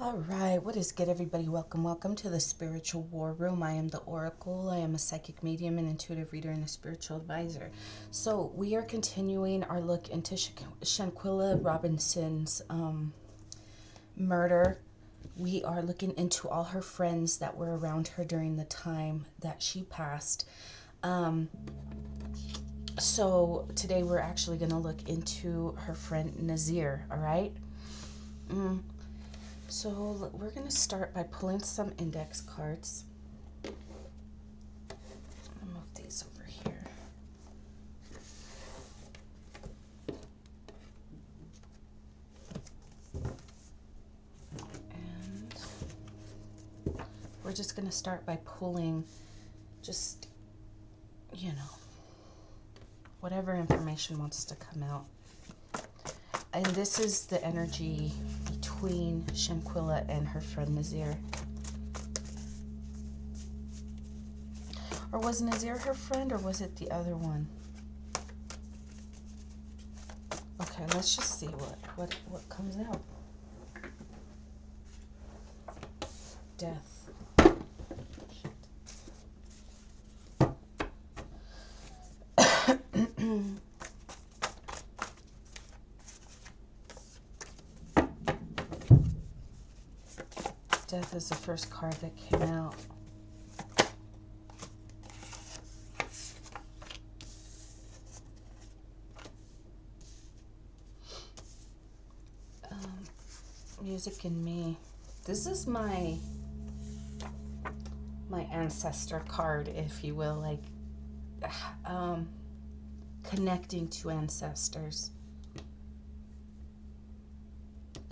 All right, what is good, everybody? Welcome to the Spiritual War Room. I am the Oracle. I am a psychic medium, an intuitive reader, and a spiritual advisor. So we are continuing our look into Shanquella Robinson's murder. We are looking into all her friends that were around her during the time that she passed. So today we're actually going to look into her friend Nazeer, all right? So we're going to start by pulling some index cards. I'll move these over here. And we're just going to start by pulling just, whatever information wants to come out. And this is the energy between Shanquella and her friend Nazeer. Or was Nazeer her friend, or was it the other one? Okay, let's just see what comes out. Death. Death is the first card that came out. Music and me. This is my ancestor card, if you will, like connecting to ancestors.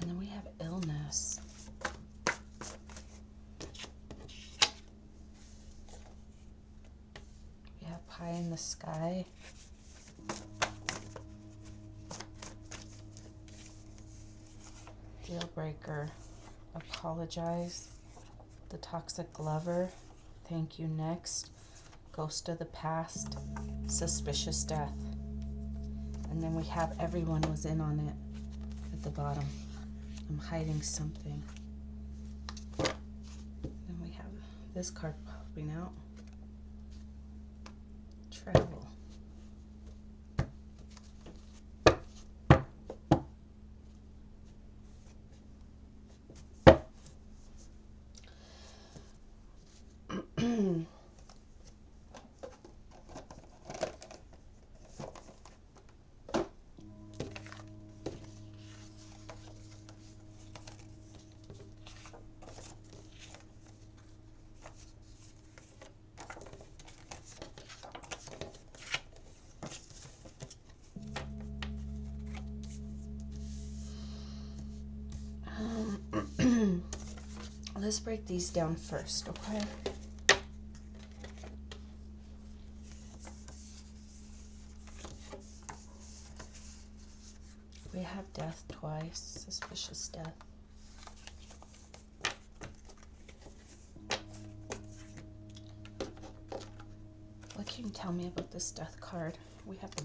And then we have illness. We have pie in the sky. Deal breaker. Apologize. The toxic lover. Thank you next. Ghost of the past. Suspicious death. And then we have everyone was in on it at the bottom. I'm hiding something. Then we have this card popping out. Travel. Let's break these down first, okay? We have death twice, suspicious death. What can you tell me about this death card? We have the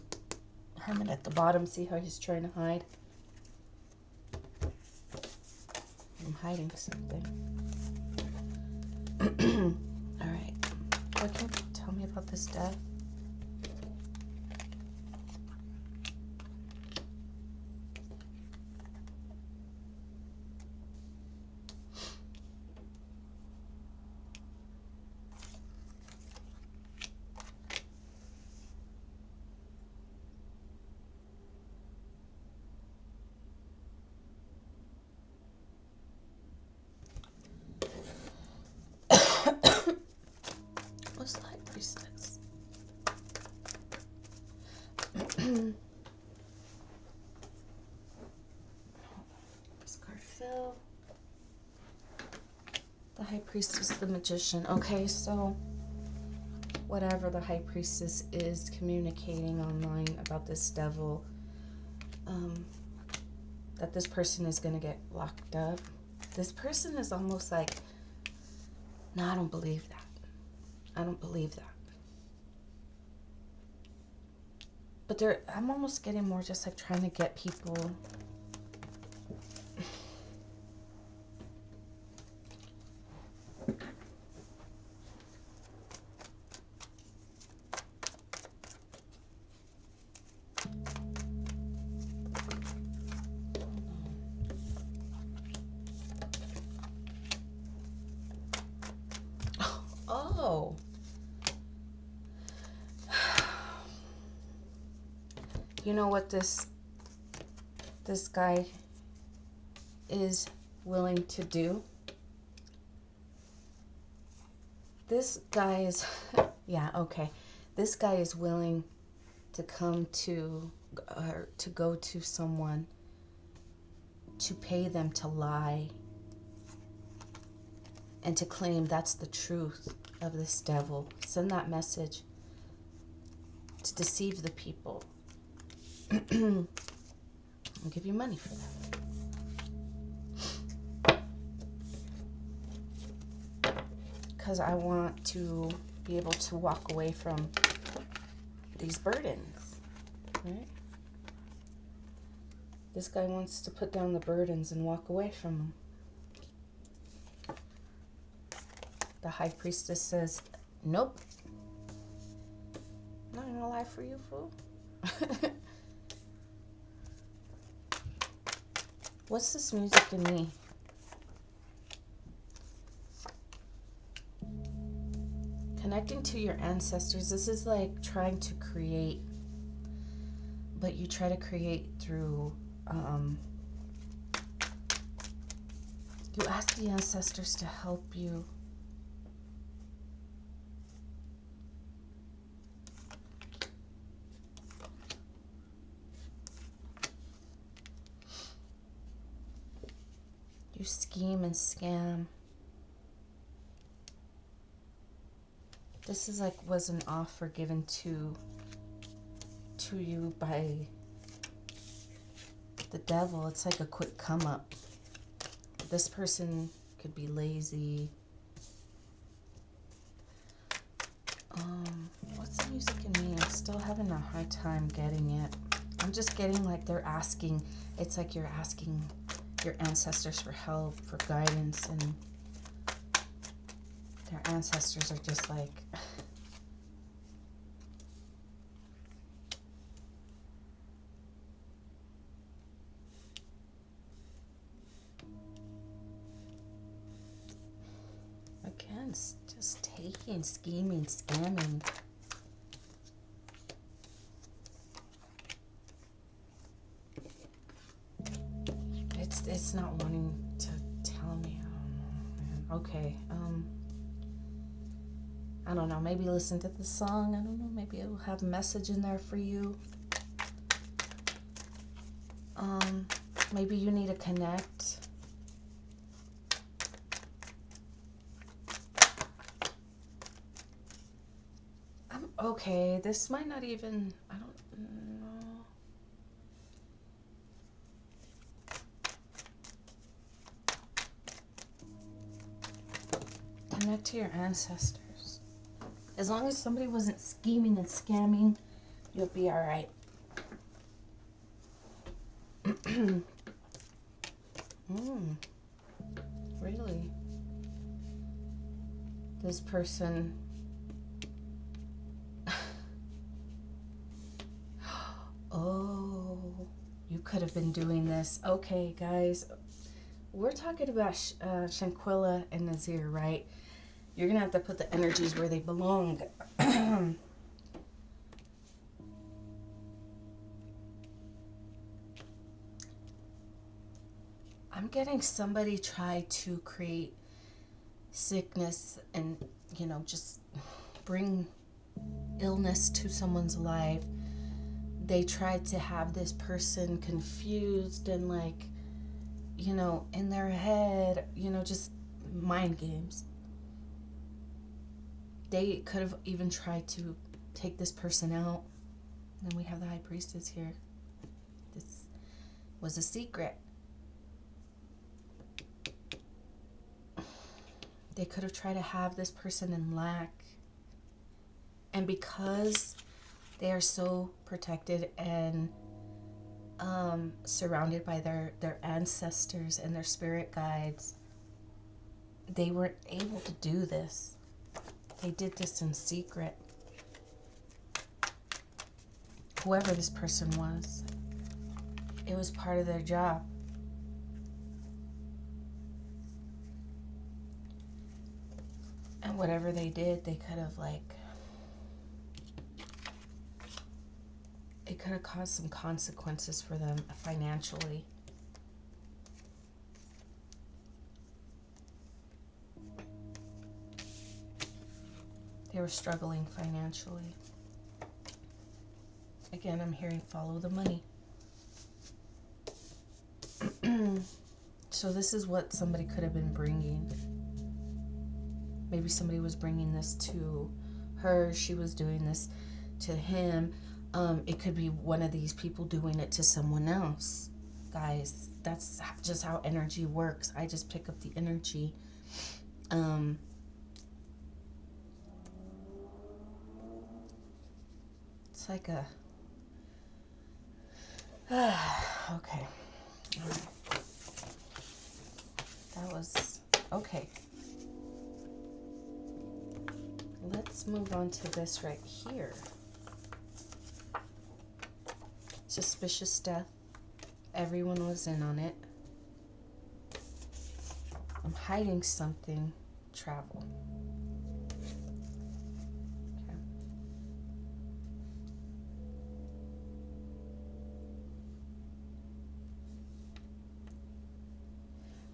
Hermit at the bottom. See how he's trying to hide? I'm hiding something. All right. What can you tell me about this death? What's the High Priestess? This card fell. The High Priestess, the Magician. Okay, so whatever the High Priestess is communicating online about this devil, that this person is going to get locked up. This person is almost like, no, I don't believe that. I don't believe that. But I'm almost getting more just like trying to get people you know what this guy is willing to do? This guy is, yeah, okay. This guy is willing to come to, or to go to someone to pay them to lie and to claim that's the truth of this devil. Send that message to deceive the people. I'll give you money for that. Because I want to be able to walk away from these burdens, right? This guy wants to put down the burdens and walk away from them. The High Priestess says, nope. I'm not gonna lie for you, fool. What's this music in me? Connecting to your ancestors. This is like trying to create, but you try to create through, you ask the ancestors to help you. You scheme and scam. This is like was an offer given to you by the devil. It's like a quick come up. This person could be lazy. What's the music in me? I'm still having a hard time getting it. I'm just getting like they're asking. It's like you're asking your ancestors for help, for guidance, and their ancestors are just like, again, just taking, scheming, scamming. It's not wanting to tell me. I don't know, man. Okay. I don't know. Maybe listen to the song. I don't know. Maybe it will have a message in there for you. Maybe you need to connect. Okay. This might not even. I don't know. Connect to your ancestors. As long as somebody wasn't scheming and scamming, you'll be all right. Really? This person. Oh, you could have been doing this. Okay, guys. We're talking about Shanquella and Nazeer, right? You're going to have to put the energies where they belong. I'm getting somebody try to create sickness and, you know, just bring illness to someone's life. They tried to have this person confused and like, you know, in their head, you know, just mind games. They could have even tried to take this person out. And then we have the High Priestess here. This was a secret. They could have tried to have this person in lack. And because they are so protected and surrounded by their ancestors and their spirit guides, they weren't able to do this. They did this in secret. Whoever this person was, it was part of their job. And whatever they did, they could have like it could have caused some consequences for them financially. They were struggling financially. Again, I'm hearing follow the money. So this is what somebody could have been bringing. Maybe somebody was bringing this to her. She was doing this to him. It could be one of these people doing it to someone else. Guys, that's just how energy works. I just pick up the energy. It's like a... okay. All right. That was... okay. Let's move on to this right here. Suspicious death. Everyone was in on it. I'm hiding something. Travel.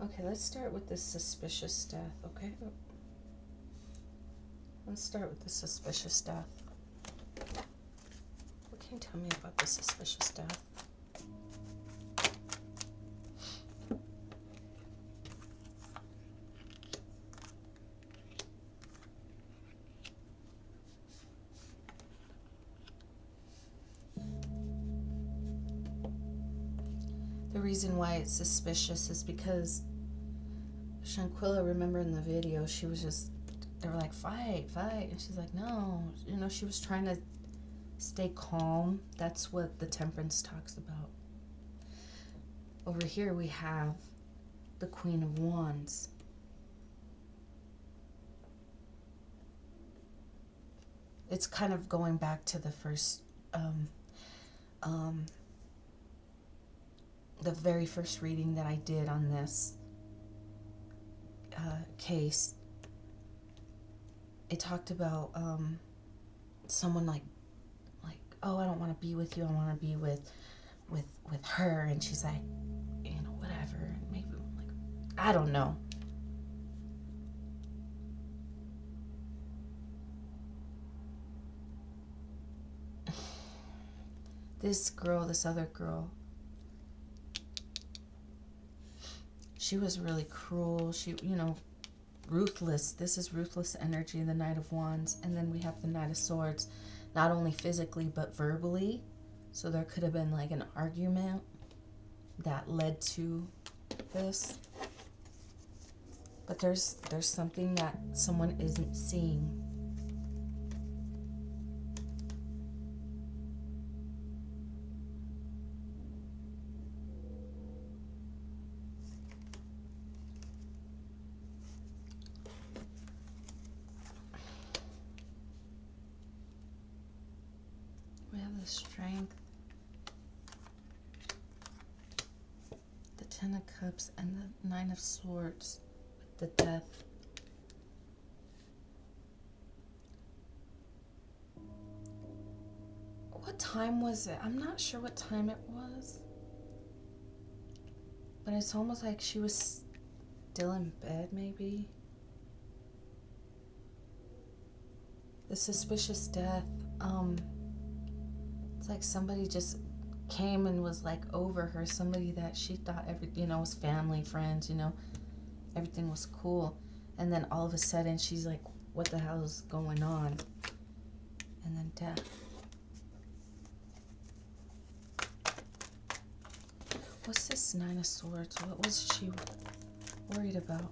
Okay. Okay, let's start with this suspicious death, okay? Let's start with the suspicious death. What can you tell me about the suspicious death? The reason why it's suspicious is because Shanquella, remember in the video, she was just, they were like, fight, fight. And she's like, no. You know, she was trying to stay calm. That's what the Temperance talks about. Over here we have the Queen of Wands. It's kind of going back to the first, the very first reading that I did on this case. It talked about someone like, oh, I don't want to be with you. I want to be with her. And she's like, you know, whatever. Maybe, like, I don't know. This girl, this other girl, she was really cruel. She, you know, ruthless. This is ruthless energy, the Knight of Wands. And then we have the Knight of Swords, not only physically but verbally. So there could have been like an argument that led to this. But there's something that someone isn't seeing. We have the Strength, the Ten of Cups, and the Nine of Swords with the Death. What time was it? I'm not sure what time it was. But it's almost like she was still in bed, maybe. The suspicious death. It's like somebody just came and was like over her. Somebody that she thought was family, friends, everything was cool. And then all of a sudden she's like, what the hell is going on? And then death. What's this Nine of Swords? What was she worried about?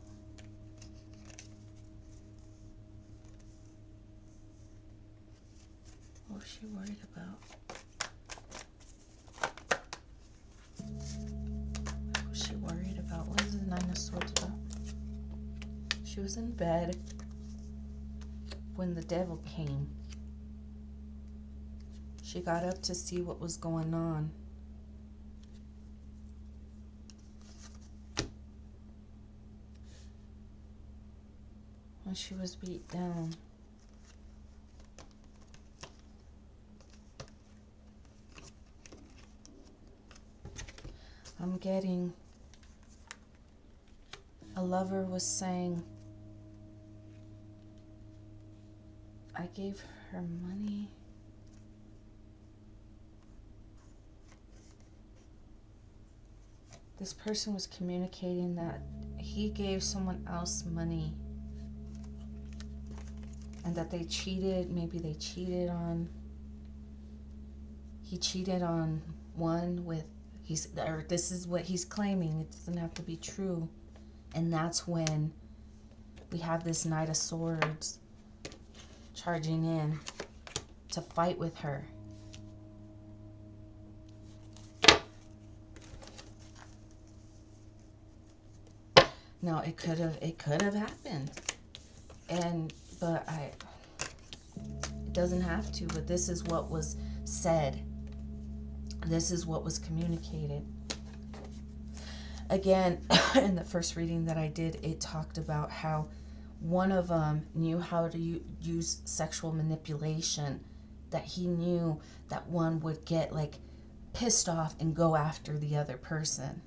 What was she worried about? What was she worried about? What is the Nine of Swords about? She was in bed when the devil came. She got up to see what was going on. When she was beat down. getting a lover was saying, I gave her money. This person was communicating that he gave someone else money and that they cheated. Maybe they cheated on, he cheated on one with, or this is what he's claiming. It doesn't have to be true. And that's when we have this Knight of Swords charging in to fight with her. Now it could have happened, but it doesn't have to. But this is what was said. This is what was communicated. Again, in the first reading that I did, it talked about how one of them knew how to use sexual manipulation. That he knew that one would get like pissed off and go after the other person.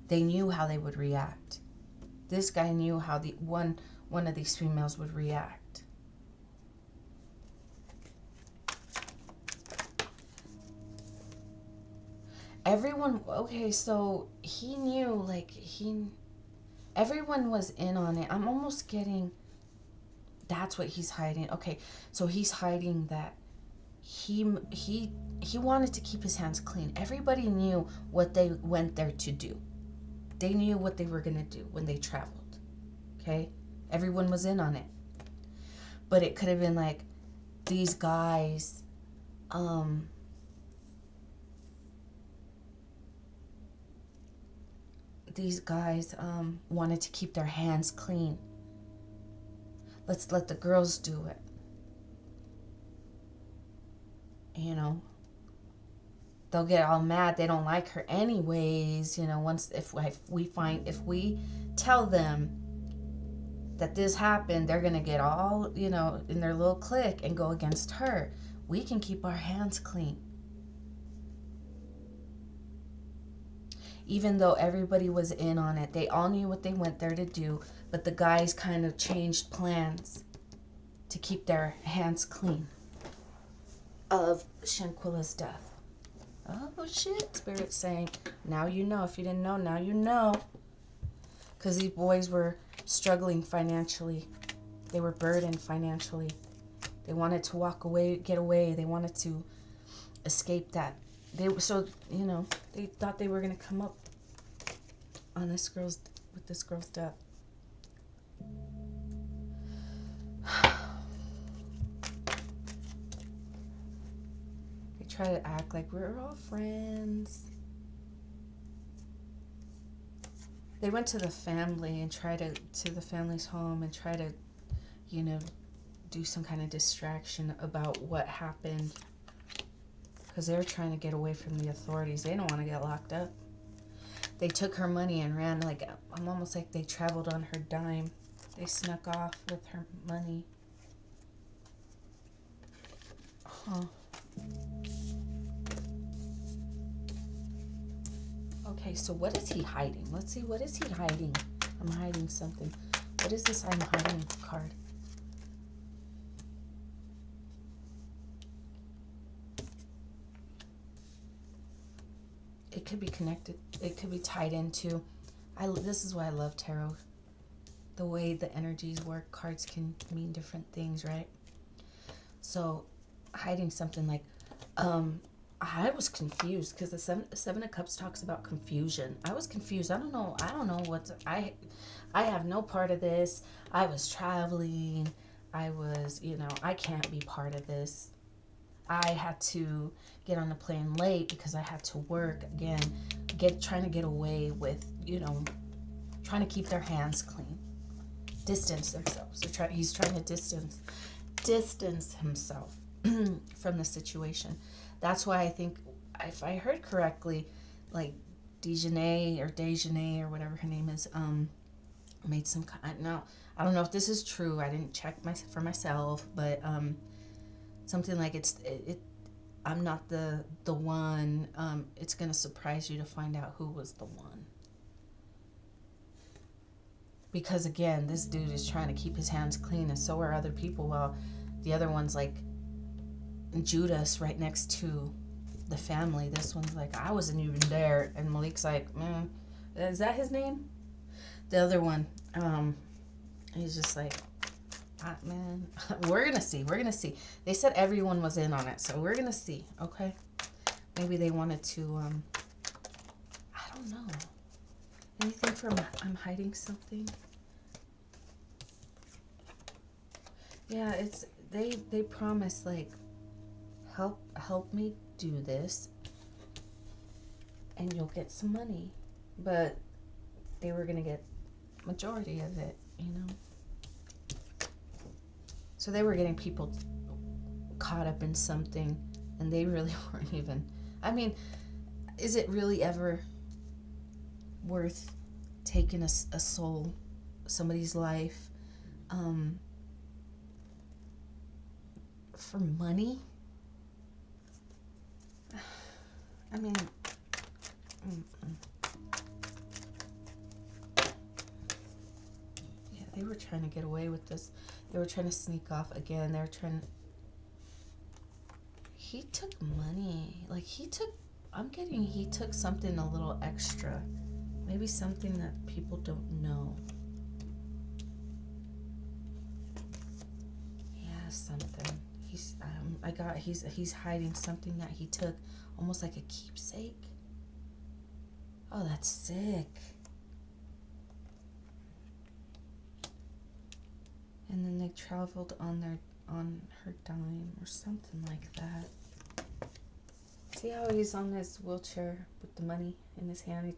They knew how they would react. This guy knew how the one of these females would react. Everyone, okay, so he knew, like, everyone was in on it. I'm almost getting, that's what he's hiding. Okay, so he's hiding that he wanted to keep his hands clean. Everybody knew what they went there to do. They knew what they were going to do when they traveled. Okay? Everyone was in on it. But it could have been like these guys wanted to keep their hands clean. Let's let the girls do it. You know, they'll get all mad. They don't like her anyways. You know, once if we tell them that this happened, they're gonna get all, you know, in their little clique and go against her. We can keep our hands clean. Even though everybody was in on it, they all knew what they went there to do, but the guys kind of changed plans to keep their hands clean of Shanquella's death. Oh shit, Spirit's saying, now you know. If you didn't know, now you know. Because these boys were struggling financially. They were burdened financially. They wanted to walk away, get away. They wanted to escape that. They thought they were going to come up on this girl's death. They try to act like we're all friends. They went to the family and to the family's home and try to, you know, do some kind of distraction about what happened. Because they were trying to get away from the authorities. They don't want to get locked up. They took her money and ran, like, I'm almost like they traveled on her dime. They snuck off with her money. Huh. Okay, so what is he hiding? Let's see, what is he hiding? I'm hiding something. What is this I'm hiding card? It could be connected. It could be tied into. This is why I love tarot. The way the energies work, cards can mean different things, right? So, hiding something like, I was confused because the Seven of Cups talks about confusion. I was confused. I don't know I have no part of this. I was traveling. I was, I can't be part of this. I had to get on the plane late because I had to work again, trying to get away with, trying to keep their hands clean, distance themselves. So he's trying to distance himself from the situation. That's why I think, if I heard correctly, like Dejanay or whatever her name is, made some kind. Now I don't know if this is true. I didn't check for myself, but something like I'm not the one. It's going to surprise you to find out who was the one. Because again, this dude is trying to keep his hands clean, and so are other people, while the other one's like Judas right next to the family. This one's like, I wasn't even there. And Malik's like, man, is that his name? The other one, he's just like, man, we're going to see. We're going to see. They said everyone was in on it, so we're going to see, okay? Maybe they wanted to, I don't know. Anything from I'm hiding something? Yeah, it's, they promise, like, help me do this, and you'll get some money. But they were going to get majority of it, you know? So they were getting people caught up in something, and they really weren't even, I mean, is it really ever worth taking a soul, somebody's life, for money? I mean, yeah, they were trying to get away with this. They were trying to sneak off again. They were trying to, he took money. Like, I'm getting, he took something a little extra. Maybe something that people don't know. Yeah, something. He's hiding something that he took, almost like a keepsake. Oh, that's sick. And then they traveled on her dime or something like that. See how he's on his wheelchair with the money in his hand?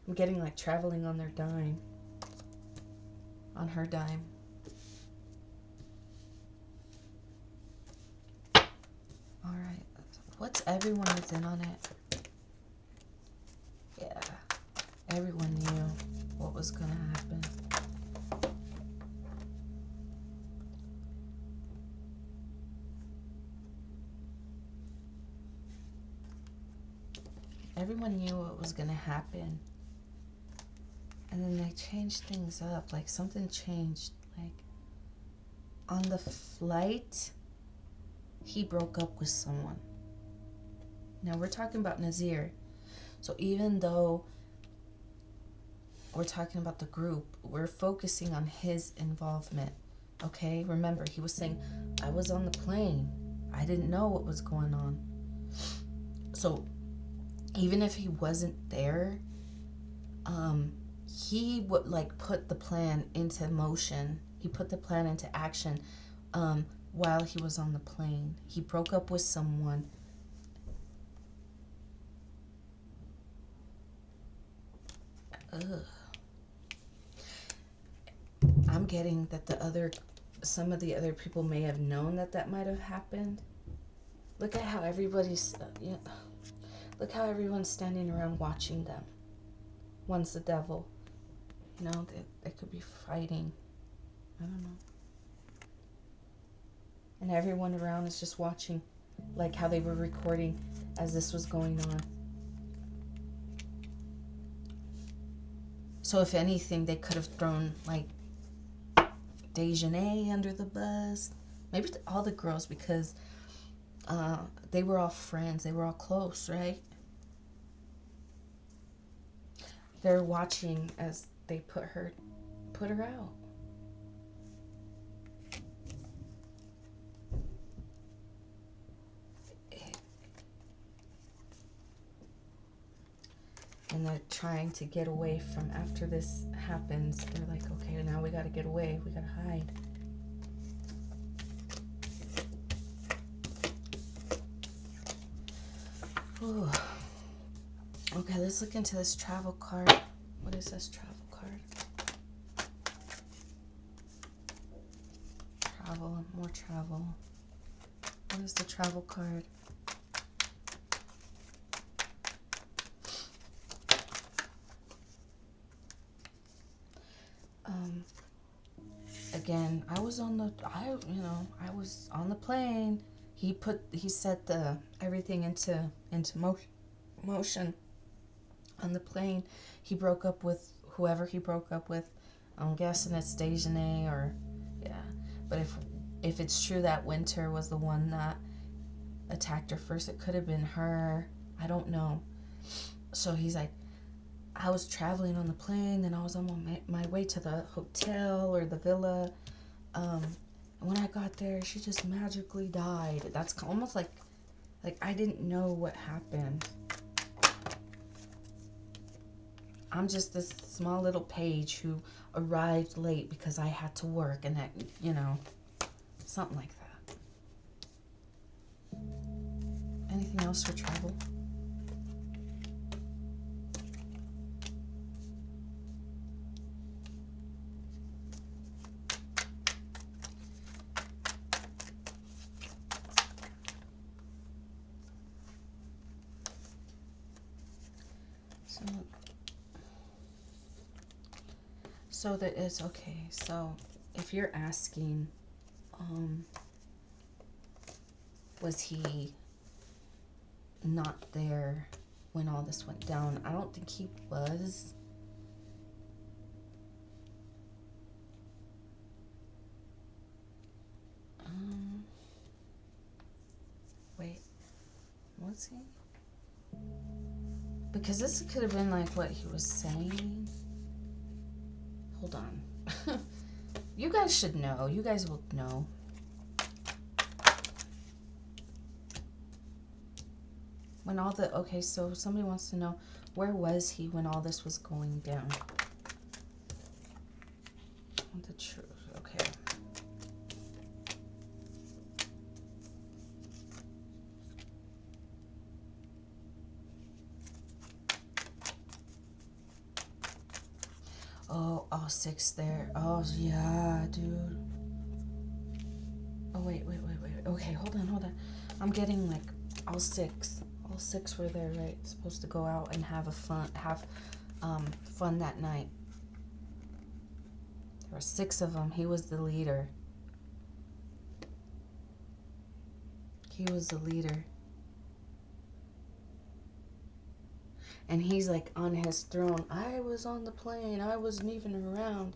I'm getting like traveling on their dime. On her dime. Alright. What's everyone was in on it? Yeah. Everyone knew what was gonna happen. Everyone knew what was gonna happen. And then they changed things up. Like, something changed. Like, on the flight, he broke up with someone. Now, we're talking about Nazeer. So even though we're talking about the group, we're focusing on his involvement. Okay? Remember, he was saying, I was on the plane. I didn't know what was going on. So, even if he wasn't there, he would, like, put the plan into motion. He put the plan into action while he was on the plane. He broke up with someone. Ugh. I'm getting that some of the other people may have known that might have happened. Look at how everybody's, look how everyone's standing around watching them. One's the devil. You know, they could be fighting. I don't know. And everyone around is just watching, like how they were recording as this was going on. So if anything, they could have thrown, like, Dejanay under the bus. Maybe all the girls, because they were all friends. They were all close, right? They're watching as they put her out. And they're trying to get away from, after this happens, they're like, okay, now we gotta get away. We gotta hide. Ooh. Okay, let's look into this travel card. What is this travel card? Travel, more travel. What is the travel card? Again, I was on the plane. he set everything into motion on the plane. He broke up with whoever he broke up with. I'm guessing it's Dejanay or yeah. But if it's true that Winter was the one that attacked her first, it could have been her. I don't know. So he's like, I was traveling on the plane, then I was on my way to the hotel or the villa. And when I got there, she just magically died. That's almost like I didn't know what happened. I'm just this small little page who arrived late because I had to work, and that, something like that. Anything else for travel? So that is okay. So if you're asking, was he not there when all this went down? I don't think he was. Wait, was he? Because this could have been like what he was saying. Hold on. You guys should know. You guys will know. When all the... Okay, so somebody wants to know, where was he when all this was going down? The truth. Okay. Oh, all 6 there. Oh, yeah, dude. Oh, wait. Okay, hold on. I'm getting like all 6. All 6 were there, right? Supposed to go out and have fun that night. There were 6 of them. He was the leader. He was the leader. And he's like on his throne. I was on the plane. I wasn't even around.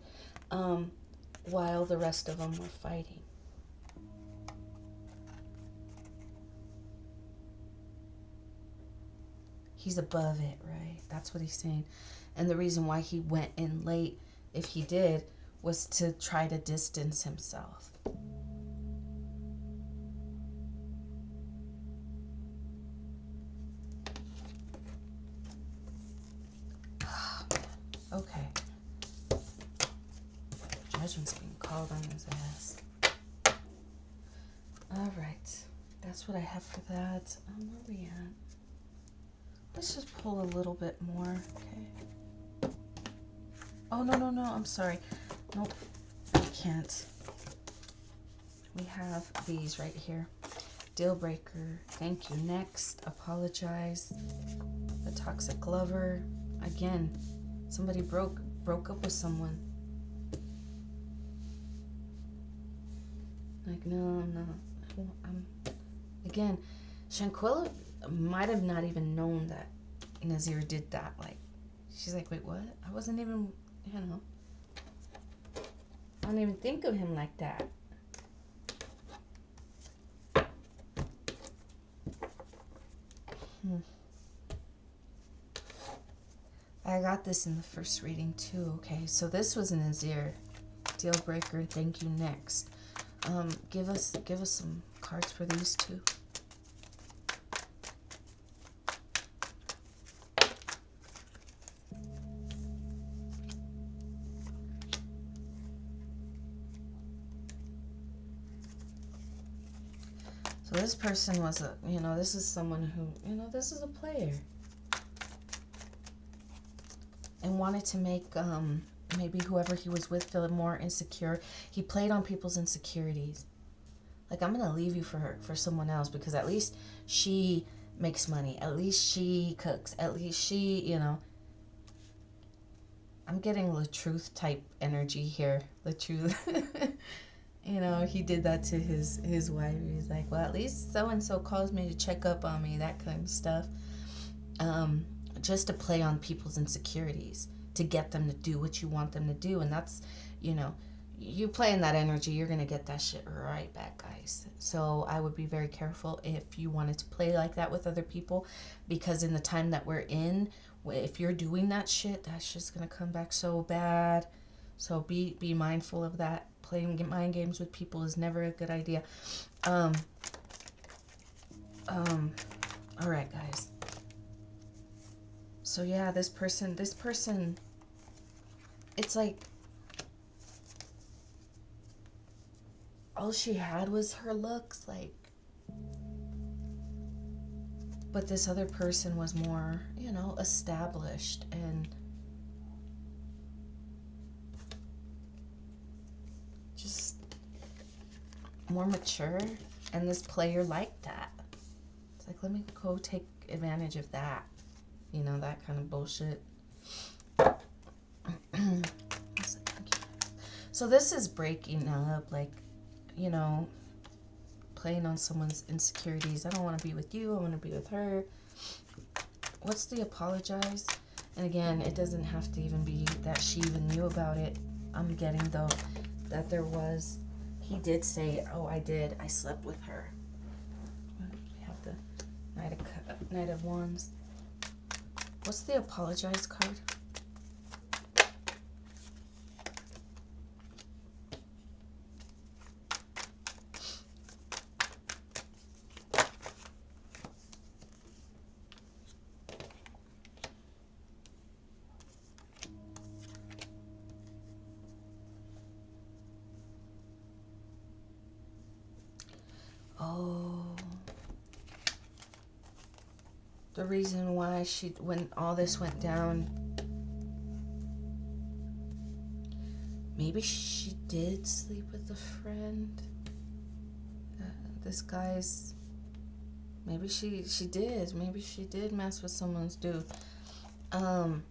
While the rest of them were fighting. He's above it, right? That's what he's saying. And the reason why he went in late, if he did, was to try to distance himself. Okay. Judgment's being called on his ass. All right. That's what I have for that. Where are we at? Let's just pull a little bit more. Okay. Oh, no. I'm sorry. Nope. I can't. We have these right here. Deal breaker. Thank you. Next. Apologize. The toxic lover. Again. Somebody broke up with someone. Like, no. Again, Shanquella might have not even known that Nazeer did that. Like, she's like, wait, what? I wasn't even, I don't even think of him like that. I got this in the first reading too. Okay, so this was an Nazeer deal breaker. Thank you. Next, give us some cards for these two. So this person was this is someone who, this is a player. And wanted to make maybe whoever he was with feel more insecure. He played on people's insecurities. Like, I'm gonna leave you for someone else because at least she makes money. At least she cooks. At least she, I'm getting the truth type energy here. The truth. You know, he did that to his wife. He was like, well, at least so and so calls me to check up on me, that kind of stuff. Just to play on people's insecurities, to get them to do what you want them to do. And that's, you know, you play in that energy, you're gonna get that shit right back, guys. So I would be very careful if you wanted to play like that with other people, because in the time that we're in, if you're doing that shit, that's just gonna come back so bad. So be mindful of that. Playing mind games with people is never a good idea. All right, guys. So yeah, this person, it's like all she had was her looks, like, but this other person was more, you know, established and just more mature, and this player liked that. It's like, let me go take advantage of that, you know, that kind of bullshit. So this is breaking up, like, you know, playing on someone's insecurities. I don't want to be with you, I want to be with her. What's the apologize? And again, it doesn't have to even be that she even knew about it. I'm getting, though, that there was, he did say, oh, I slept with her. We have the Knight of Wands. What's the apologize card? Oh, the reason why when all this went down, maybe she did sleep with a friend. This guy's, maybe she did mess with someone's dude. And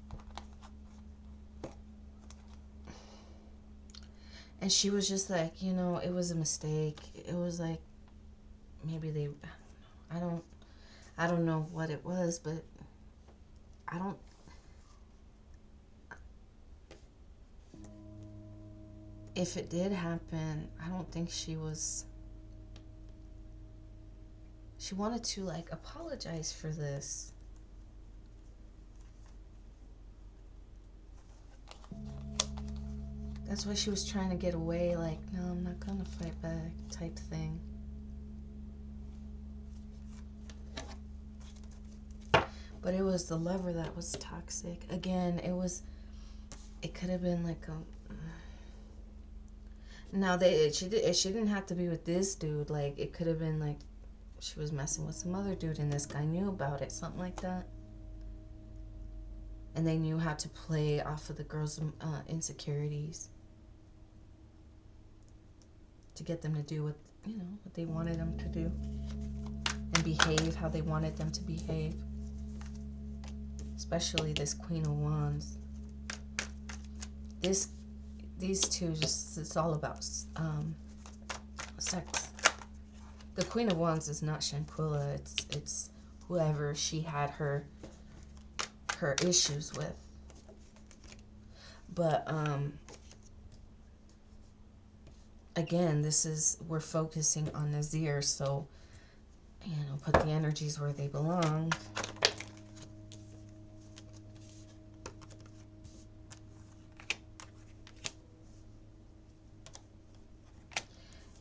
she was just like, you know, it was a mistake. It was like, maybe they, I don't know what it was, but if it did happen, I don't think she wanted to, like, apologize for this. That's why she was trying to get away, like, no, I'm not gonna fight back type thing. But it was the lover that was toxic. Again, it could have been like a... Now, she didn't have to be with this dude. Like, it could have been like she was messing with some other dude and this guy knew about it. Something like that. And they knew how to play off of the girl's insecurities to get them to do what, you know, what they wanted them to do. And behave how they wanted them to behave. Especially this Queen of Wands. These two, just, it's all about sex. The Queen of Wands is not Shanquella. It's whoever she had her issues with. But again, we're focusing on Nazeer, so, you know, put the energies where they belong.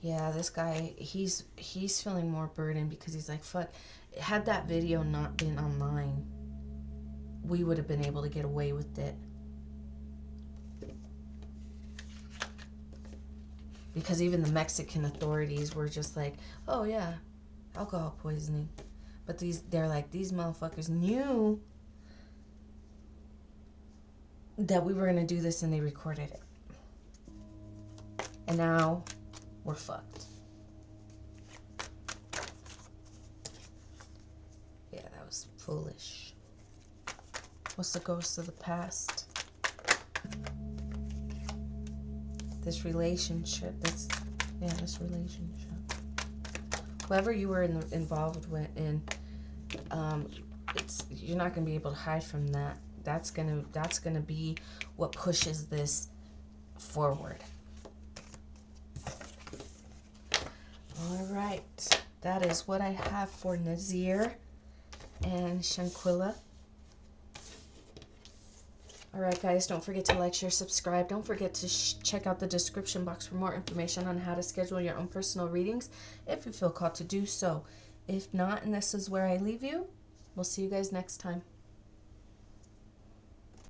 Yeah, this guy, he's feeling more burdened because he's like, fuck, had that video not been online, we would have been able to get away with it. Because even the Mexican authorities were just like, oh yeah, alcohol poisoning. But they're like, these motherfuckers knew that we were going to do this and they recorded it. And now we're fucked. Yeah, that was foolish. What's the ghost of the past? This relationship, Yeah, this relationship. Whoever you were involved with in, you're not gonna be able to hide from that. That's gonna be what pushes this forward. All right, that is what I have for Nazeer and Shanquella. All right, guys, don't forget to like, share, subscribe. Don't forget to check out the description box for more information on how to schedule your own personal readings if you feel called to do so. If not, and this is where I leave you, we'll see you guys next time.